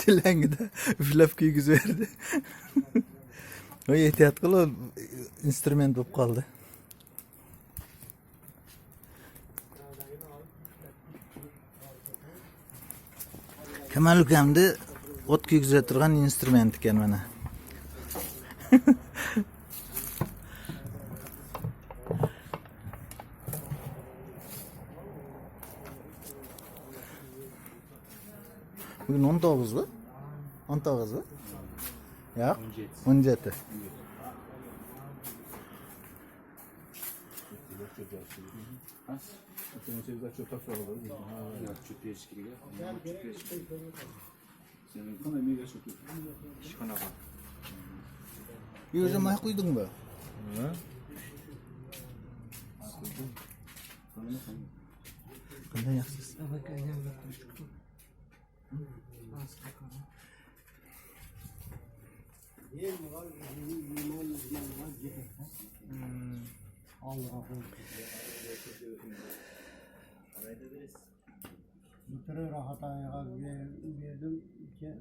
Çilengide üflep kiygizverdi. O ehtiyat qil, o instrument bo'lib qoldi. Kamal ukamni ot kiygizib turgan instrument ekan mana. Bugün 19 mu? 19 mu? Yok. 17. Yüzüm ay koydun mu? Qanday yaxshisiz? Bir rahat ayağa verdim ki